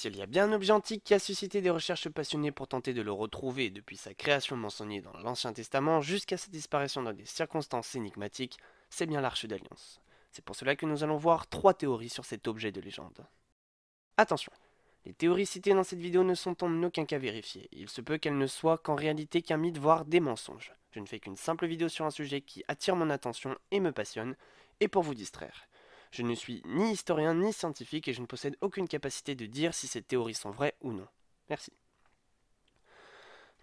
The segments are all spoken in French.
S'il y a bien un objet antique qui a suscité des recherches passionnées pour tenter de le retrouver depuis sa création mentionnée dans l'Ancien Testament jusqu'à sa disparition dans des circonstances énigmatiques, c'est bien l'Arche d'Alliance. C'est pour cela que nous allons voir 3 théories sur cet objet de légende. Attention, les théories citées dans cette vidéo ne sont en aucun cas vérifiées. Il se peut qu'elles ne soient qu'en réalité qu'un mythe, voire des mensonges. Je ne fais qu'une simple vidéo sur un sujet qui attire mon attention et me passionne, et pour vous distraire. Je ne suis ni historien ni scientifique et je ne possède aucune capacité de dire si ces théories sont vraies ou non. Merci.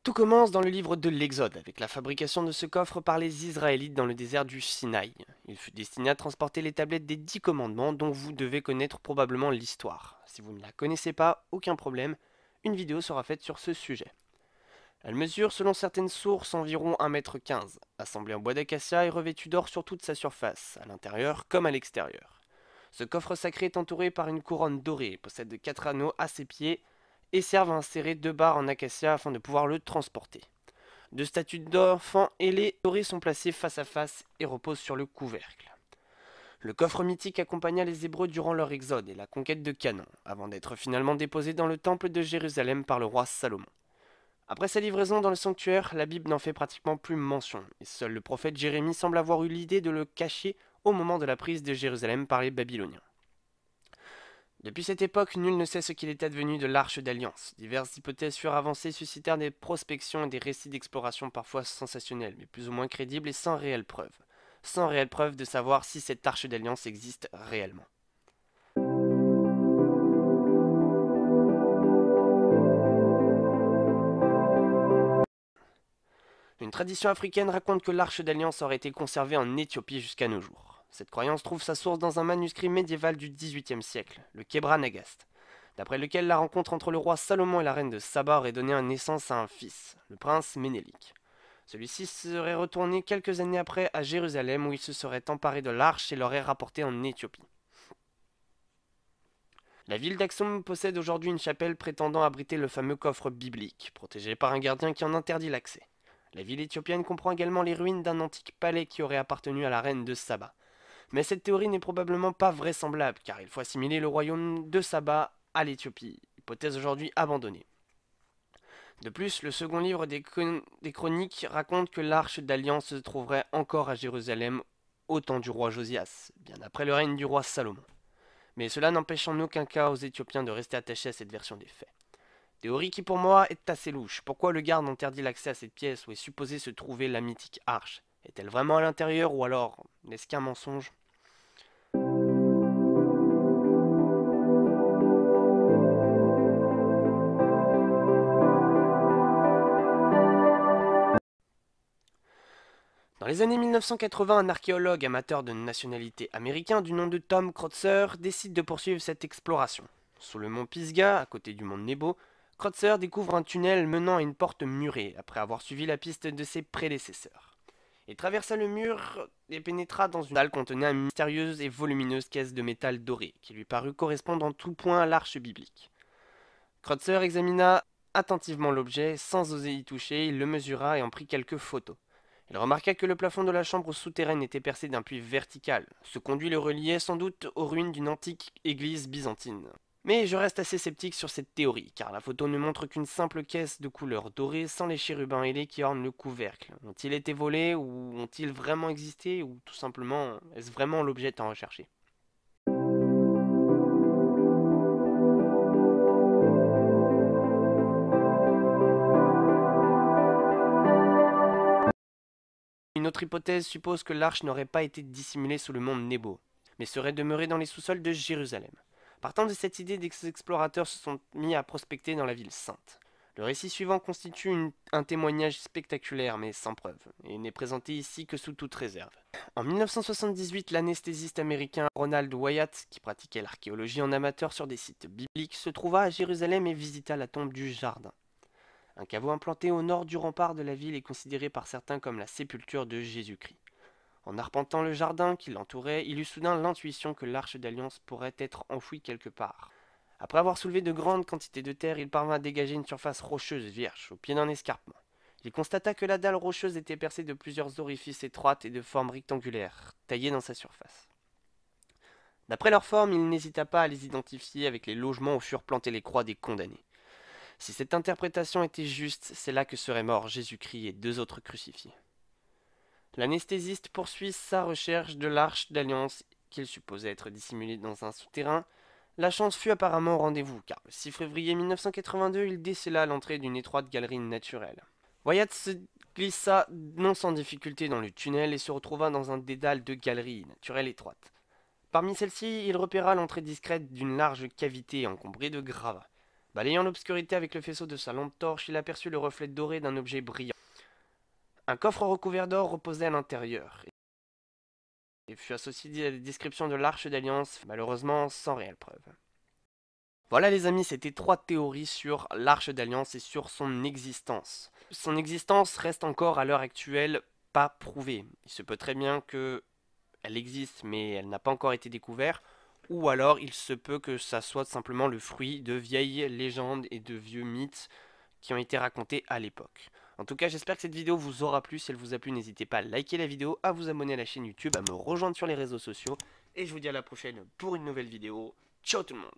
Tout commence dans le livre de l'Exode, avec la fabrication de ce coffre par les Israélites dans le désert du Sinaï. Il fut destiné à transporter les tablettes des 10 commandements dont vous devez connaître probablement l'histoire. Si vous ne la connaissez pas, aucun problème, une vidéo sera faite sur ce sujet. Elle mesure, selon certaines sources, environ 1,15 m, assemblée en bois d'acacia et revêtue d'or sur toute sa surface, à l'intérieur comme à l'extérieur. Ce coffre sacré est entouré par une couronne dorée, possède 4 anneaux à ses pieds et servent à insérer 2 barres en acacia afin de pouvoir le transporter. 2 statues d'enfants ailés dorés sont placées face à face et reposent sur le couvercle. Le coffre mythique accompagna les Hébreux durant leur exode et la conquête de Canaan, avant d'être finalement déposé dans le temple de Jérusalem par le roi Salomon. Après sa livraison dans le sanctuaire, la Bible n'en fait pratiquement plus mention, et seul le prophète Jérémie semble avoir eu l'idée de le cacher au moment de la prise de Jérusalem par les Babyloniens. Depuis cette époque, nul ne sait ce qu'il est advenu de l'Arche d'Alliance. Diverses hypothèses furent avancées, suscitèrent des prospections et des récits d'exploration parfois sensationnels, mais plus ou moins crédibles et sans réelle preuve. Sans réelle preuve de savoir si cette Arche d'Alliance existe réellement. Une tradition africaine raconte que l'Arche d'Alliance aurait été conservée en Éthiopie jusqu'à nos jours. Cette croyance trouve sa source dans un manuscrit médiéval du XVIIIe siècle, le Kebra Nagast, d'après lequel la rencontre entre le roi Salomon et la reine de Saba aurait donné naissance à un fils, le prince Ménélik. Celui-ci serait retourné quelques années après à Jérusalem où il se serait emparé de l'arche et l'aurait rapportée en Éthiopie. La ville d'Aksum possède aujourd'hui une chapelle prétendant abriter le fameux coffre biblique, protégé par un gardien qui en interdit l'accès. La ville éthiopienne comprend également les ruines d'un antique palais qui aurait appartenu à la reine de Saba. Mais cette théorie n'est probablement pas vraisemblable, car il faut assimiler le royaume de Saba à l'Éthiopie, hypothèse aujourd'hui abandonnée. De plus, le second livre des Chroniques raconte que l'Arche d'Alliance se trouverait encore à Jérusalem au temps du roi Josias, bien après le règne du roi Salomon. Mais cela n'empêche en aucun cas aux Éthiopiens de rester attachés à cette version des faits. Théorie qui pour moi est assez louche. Pourquoi le garde interdit l'accès à cette pièce où est supposée se trouver la mythique arche? Est-elle vraiment à l'intérieur ou alors n'est-ce qu'un mensonge? Dans les années 1980, un archéologue amateur de nationalité américain du nom de Tom Kreutzer décide de poursuivre cette exploration. Sous le mont Pisgah, à côté du mont Nebo, Kreutzer découvre un tunnel menant à une porte murée après avoir suivi la piste de ses prédécesseurs. Il traversa le mur et pénétra dans une salle contenant une mystérieuse et volumineuse caisse de métal doré qui lui parut correspondre en tout point à l'arche biblique. Kreutzer examina attentivement l'objet sans oser y toucher, il le mesura et en prit quelques photos. Il remarqua que le plafond de la chambre souterraine était percé d'un puits vertical. Ce conduit le reliait sans doute aux ruines d'une antique église byzantine. Mais je reste assez sceptique sur cette théorie, car la photo ne montre qu'une simple caisse de couleur dorée sans les chérubins ailés qui ornent le couvercle. Ont-ils été volés ou ont-ils vraiment existé ou tout simplement est-ce vraiment l'objet tant recherché? Une autre hypothèse suppose que l'arche n'aurait pas été dissimulée sous le mont Nebo, mais serait demeurée dans les sous-sols de Jérusalem. Partant de cette idée, des explorateurs se sont mis à prospecter dans la ville sainte. Le récit suivant constitue un témoignage spectaculaire mais sans preuve, et n'est présenté ici que sous toute réserve. En 1978, l'anesthésiste américain Ronald Wyatt, qui pratiquait l'archéologie en amateur sur des sites bibliques, se trouva à Jérusalem et visita la tombe du jardin. Un caveau implanté au nord du rempart de la ville est considéré par certains comme la sépulture de Jésus-Christ. En arpentant le jardin qui l'entourait, il eut soudain l'intuition que l'Arche d'Alliance pourrait être enfouie quelque part. Après avoir soulevé de grandes quantités de terre, il parvint à dégager une surface rocheuse vierge, au pied d'un escarpement. Il constata que la dalle rocheuse était percée de plusieurs orifices étroits et de forme rectangulaire, taillés dans sa surface. D'après leur forme, il n'hésita pas à les identifier avec les logements où furent plantées les croix des condamnés. Si cette interprétation était juste, c'est là que seraient morts Jésus-Christ et 2 autres crucifiés. L'anesthésiste poursuit sa recherche de l'arche d'alliance qu'il supposait être dissimulée dans un souterrain. La chance fut apparemment au rendez-vous, car le 6 février 1982, il décela l'entrée d'une étroite galerie naturelle. Wyatt se glissa non sans difficulté dans le tunnel et se retrouva dans un dédale de galeries naturelles étroites. Parmi celles-ci, il repéra l'entrée discrète d'une large cavité encombrée de gravats. Balayant l'obscurité avec le faisceau de sa lampe torche, il aperçut le reflet doré d'un objet brillant. Un coffre recouvert d'or reposait à l'intérieur et fut associé à la description de l'arche d'alliance, malheureusement sans réelle preuve. Voilà les amis, c'était 3 théories sur l'arche d'alliance et sur son existence. Son existence reste encore à l'heure actuelle pas prouvée. Il se peut très bien que elle existe mais elle n'a pas encore été découverte, ou alors il se peut que ça soit simplement le fruit de vieilles légendes et de vieux mythes qui ont été racontés à l'époque. En tout cas, j'espère que cette vidéo vous aura plu. Si elle vous a plu, n'hésitez pas à liker la vidéo, à vous abonner à la chaîne YouTube, à me rejoindre sur les réseaux sociaux. Et je vous dis à la prochaine pour une nouvelle vidéo. Ciao tout le monde!